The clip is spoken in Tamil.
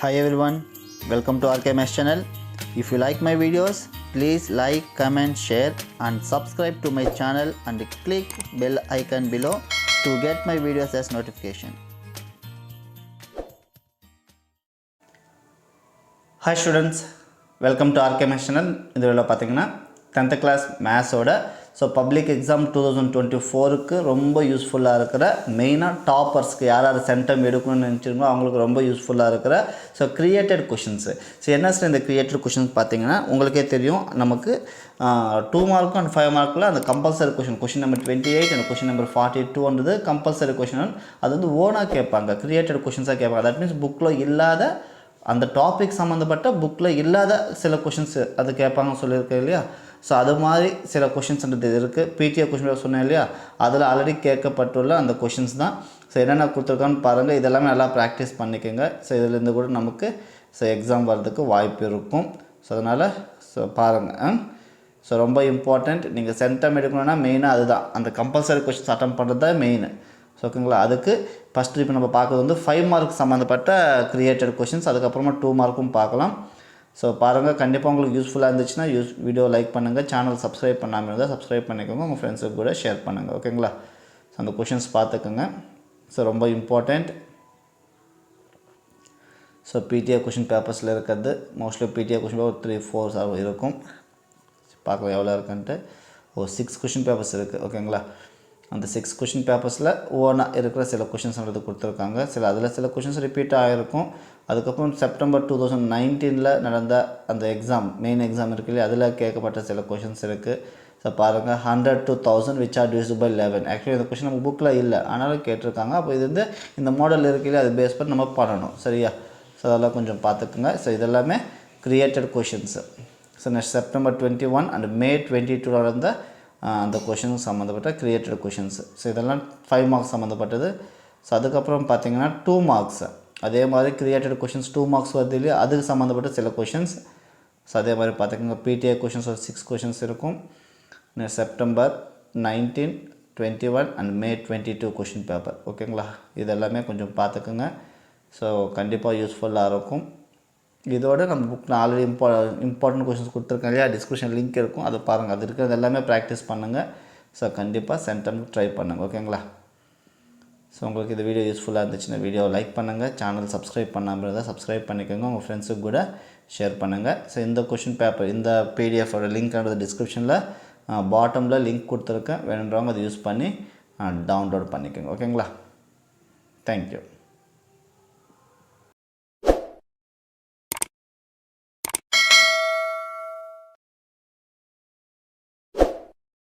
Hi everyone, welcome to RKMS channel. If you like my videos, please like, comment, share and subscribe to my channel and click bell icon below to get my videos as notification. Hi students, welcome to RKMS channel. இந்த வீடியோல பாத்தீங்கன்னா 10th class maths ஓட பப்ளிக் எக்ஸாம் 2024க்கு ரொம்ப யூஸ்ஃபுல்லாக இருக்கிற மெயினாக டாப்பர்ஸ்க்கு யார் சென்டம் எடுக்கணும்னு நினச்சிருக்கோ அவங்களுக்கு ரொம்ப யூஸ்ஃபுல்லாக இருக்கிற கிரியேட்டட் கொஷின்ஸு. என்ன சார் இந்த கிரியேட்டட் கொஷின்ஸ் பார்த்தீங்கன்னா உங்களுக்கே தெரியும், நமக்கு 2 மார்க்கும் அண்ட் 5 மார்க்கில் அந்த compulsory question number 28 and question number 42 compulsory question. அது வந்து ஓனாக கேட்பாங்க, கிரியேட்டட் கொஷின்ஸாக கேட்பாங்க. தட் மீன்ஸ் புக்கில் இல்லாத அந்த டாபிக் சம்மந்தப்பட்ட புக்கில் இல்லாத சில கொஷின்ஸு அது கேட்பாங்க சொல்லியிருக்கேன் இல்லையா. அது மாதிரி சில கொஷின்ஸ்ன்றது இருக்குது. பிடிஏ கொஷின் சொன்னேன் இல்லையா, அதில் ஆல்ரெடி கேட்கப்பட்டுள்ள அந்த கொஷின்ஸ் தான். என்னென்ன கொடுத்துருக்கான்னு பாருங்கள், இதெல்லாமே நல்லா ப்ராக்டிஸ் பண்ணிக்கோங்க. இதிலேருந்து கூட நமக்கு எக்ஸாம் வர்றதுக்கு வாய்ப்பு இருக்கும். அதனால் பாருங்கள். ரொம்ப இம்பார்ட்டண்ட். நீங்கள் சென்டம் எடுக்கணுன்னா மெயினாக அதுதான், அந்த கம்பல்சரி கொஷின்ஸ் அட்டம் பண்ணுறது தான் மெயின். ஓகேங்களா. அதுக்கு ஃபஸ்ட்டு இப்போ நம்ம பார்க்குறது வந்து 5 மார்க் சம்மந்தப்பட்ட கிரியேட்டட் கொஷின்ஸ், அதுக்கப்புறமா 2 மார்க்கும் பார்க்கலாம். பாருங்கள், கண்டிப்பாக உங்களுக்கு யூஸ்ஃபுல்லாக இருந்துச்சுன்னா வீடியோ லைக் பண்ணுங்கள். சேனல் சப்ஸ்கிரைப் பண்ணாமல் இருந்தால் சப்ஸ்கிரைப் பண்ணிக்கோங்க, உங்கள் ஃப்ரெண்ட்ஸுக்கு கூட ஷேர் பண்ணுங்கள். ஓகேங்களா. அந்த கொஷின்ஸ் பார்த்துக்கோங்க. ரொம்ப இம்பார்ட்டண்ட். பிடிஏ கொஷின் பேப்பர்ஸில் இருக்கிறது மோஸ்ட்லி பிடிஏ கொஷின் பேப்பர் 3-4 இருக்கும். பார்க்கலாம் எவ்வளோ இருக்குன்ட்டு. 6 கொஷின் பேப்பர்ஸ் இருக்குது. ஓகேங்களா. அந்த 6 கொஷின் பேப்பர்ஸில் ஓனாக இருக்கிற சில கொஷின்ஸ்ன்றது கொடுத்துருக்காங்க. அதில் சில கொஷின்ஸ் ரிப்பீட் ஆகிருக்கும். அதுக்கப்புறம் செப்டம்பர் 2019 நடந்த அந்த எக்ஸாம், மெயின் எக்ஸாம் இருக்கு இல்லையா, அதில் கேட்கப்பட்ட சில கொஷின்ஸ் இருக்குது. பாருங்கள், 100 to 1000 which are divisible by 11. Actually இந்த கொஷின் நம்ம புக்கில் இல்லை, ஆனாலும் கேட்டிருக்காங்க. அப்போ இது வந்து இந்த மாடல் இருக்கு இல்லையா, அது பேஸ் பண்ணி நம்ம பண்ணணும். சரியா. அதெல்லாம் கொஞ்சம் பார்த்துக்குங்க. இதெல்லாமே created questions. Next September 21 and May 22 நடந்த அந்த கொஷின் சம்மந்தப்பட்ட கிரியேட்டட் கொஷின்ஸு. இதெல்லாம் 5 மார்க்ஸ் சம்மந்தப்பட்டது. அதுக்கப்புறம் பார்த்தீங்கன்னா 2 மார்க்ஸு அதே மாதிரி கிரியேட்டட் கொஷின்ஸ் 2 மார்க்ஸ் வருது இல்லையா, அதுக்கு சம்மந்தப்பட்ட சில கொஷின்ஸ். அதே மாதிரி பார்த்துக்கோங்க, பிடிஏ கொஷின்ஸ் ஒரு 6 கொஷின்ஸ் இருக்கும். September 19, 21 and May 22 question paper. ஓகேங்களா. இதெல்லாமே கொஞ்சம் பார்த்துக்குங்க. கண்டிப்பாக யூஸ்ஃபுல்லாக இருக்கும். இதோட நம்ம புக்கில் ஆல்ரெடி இம்பார்ட்டன்ட் கொஷின்ஸ் கொடுத்துருக்கேன் இல்லையா, டிஸ்கிரிப்ஷன் லிங்க் இருக்கும், அதை பாருங்கள். அது இருக்கிறது எல்லாமே ப்ராக்டிஸ் பண்ணுங்கள். கண்டிப்பாக சென்டம்க்கு ட்ரை பண்ணுங்கள். ஓகேங்களா. உங்களுக்கு இந்த வீடியோ யூஸ்ஃபுல்லாக இருந்துச்சுன்னா வீடியோ லைக் பண்ணுங்கள். சேனல் சப்ஸ்கிரைப் பண்ணாமல் இருந்தால் சப்ஸ்கிரைப் பண்ணிக்கோங்க, உங்கள் ஃப்ரெண்ட்ஸுக்கு கூட ஷேர் பண்ணுங்கள். இந்த கொஷின் பேப்பர், இந்த பிடிஎஃபோட லிங்க்கானது டிஸ்கிரிப்ஷனில் பாட்டமில் லிங்க் கொடுத்துருக்கேன். வேணுன்றவங்க அதை யூஸ் பண்ணி டவுன்லோட் பண்ணிக்கோங்க. ஓகேங்களா. தேங்க்யூ.